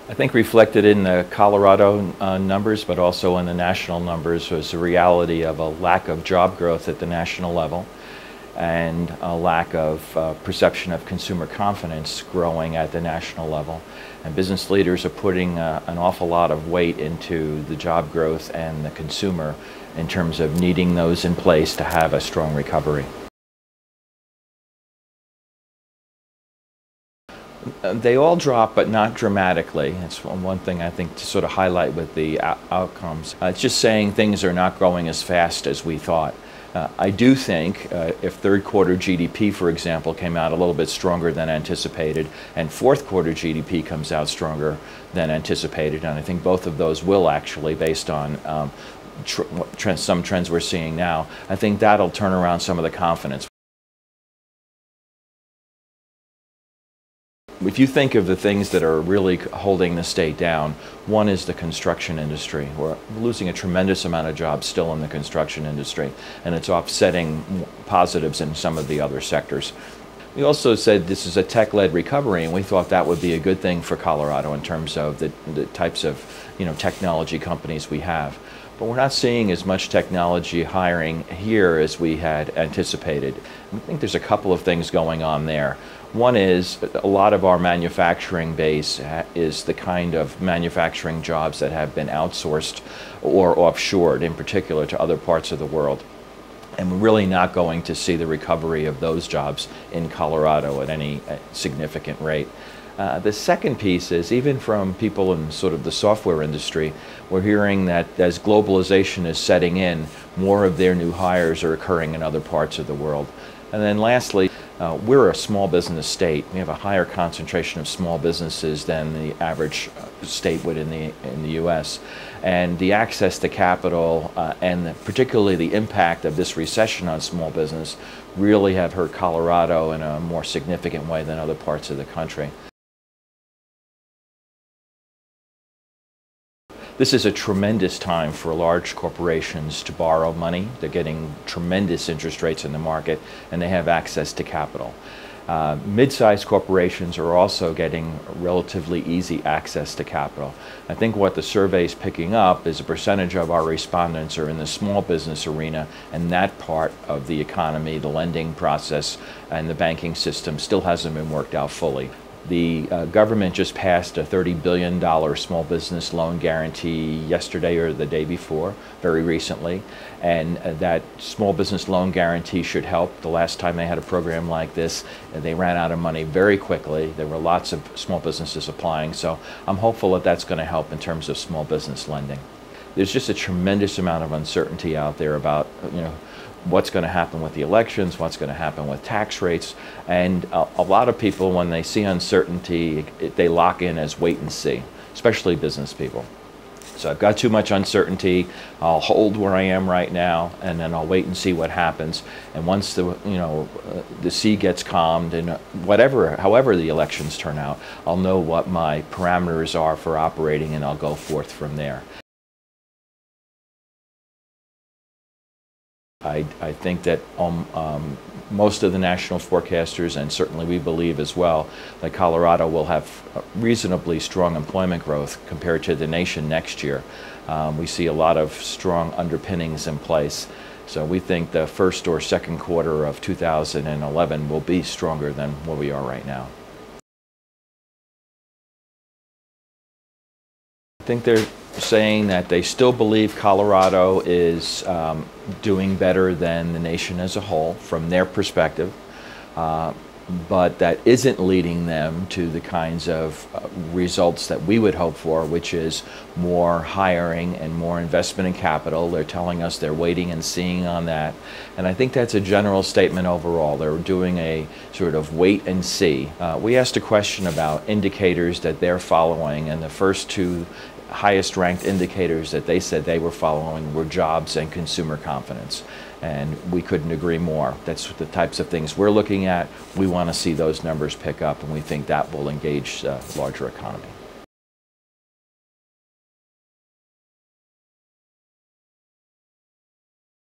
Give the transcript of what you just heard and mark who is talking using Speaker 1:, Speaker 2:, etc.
Speaker 1: I think reflected in the Colorado numbers, but also in the national numbers, was the reality of a lack of job growth at the national level and a lack of perception of consumer confidence growing at the national level. And business leaders are putting an awful lot of weight into the job growth and the consumer in terms of needing those in place to have a strong recovery. They all drop, but not dramatically. It's one thing I think to sort of highlight with the outcomes. It's just saying things are not growing as fast as we thought. I do think if third quarter GDP, for example, came out a little bit stronger than anticipated, and fourth quarter GDP comes out stronger than anticipated, and I think both of those will actually, based on some trends we're seeing now, I think that'll turn around some of the confidence. If you think of the things that are really holding the state down, one is the construction industry. We're losing a tremendous amount of jobs still in the construction industry, and it's offsetting positives in some of the other sectors. We also said this is a tech-led recovery, and we thought that would be a good thing for Colorado in terms of the types of technology companies we have. But we're not seeing as much technology hiring here as we had anticipated. I think there's a couple of things going on there. One is a lot of our manufacturing base is the kind of manufacturing jobs that have been outsourced or offshored, in particular to other parts of the world. And we're really not going to see the recovery of those jobs in Colorado at any significant rate. The second piece is, even from people in sort of the software industry, we're hearing that as globalization is setting in, more of their new hires are occurring in other parts of the world. And then lastly, we're a small business state. We have a higher concentration of small businesses than the average state would in the U.S. And the access to capital and particularly the impact of this recession on small business really have hurt Colorado in a more significant way than other parts of the country. This is a tremendous time for large corporations to borrow money. They're getting tremendous interest rates in the market, and they have access to capital. Mid-sized corporations are also getting relatively easy access to capital. I think what the survey is picking up is a percentage of our respondents are in the small business arena, and that part of the economy, the lending process, and the banking system still hasn't been worked out fully. The government just passed a $30 billion small business loan guarantee yesterday or the day before, very recently, and that small business loan guarantee should help. The last time they had a program like this, they ran out of money very quickly. There were lots of small businesses applying, so I'm hopeful that that's going to help in terms of small business lending. There's just a tremendous amount of uncertainty out there about, what's going to happen with the elections, what's going to happen with tax rates, and a lot of people, when they see uncertainty, they lock in as wait and see, especially business people. So I've got too much uncertainty, I'll hold where I am right now, and then I'll wait and see what happens. And once the sea gets calmed, and however the elections turn out, I'll know what my parameters are for operating, and I'll go forth from there. I think that most of the national forecasters, and certainly we believe as well, that Colorado will have reasonably strong employment growth compared to the nation next year. We see a lot of strong underpinnings in place. So we think the first or second quarter of 2011 will be stronger than where we are right now. I think they're saying that they still believe Colorado is doing better than the nation as a whole from their perspective, but that isn't leading them to the kinds of results that we would hope for, which is more hiring and more investment in capital. They're telling us they're waiting and seeing on that, and I think that's a general statement overall. They're doing a sort of wait and see. We asked a question about indicators that they're following, and the first two highest ranked indicators that they said they were following were jobs and consumer confidence. And we couldn't agree more. That's the types of things we're looking at. We want to see those numbers pick up, and we think that will engage the larger economy.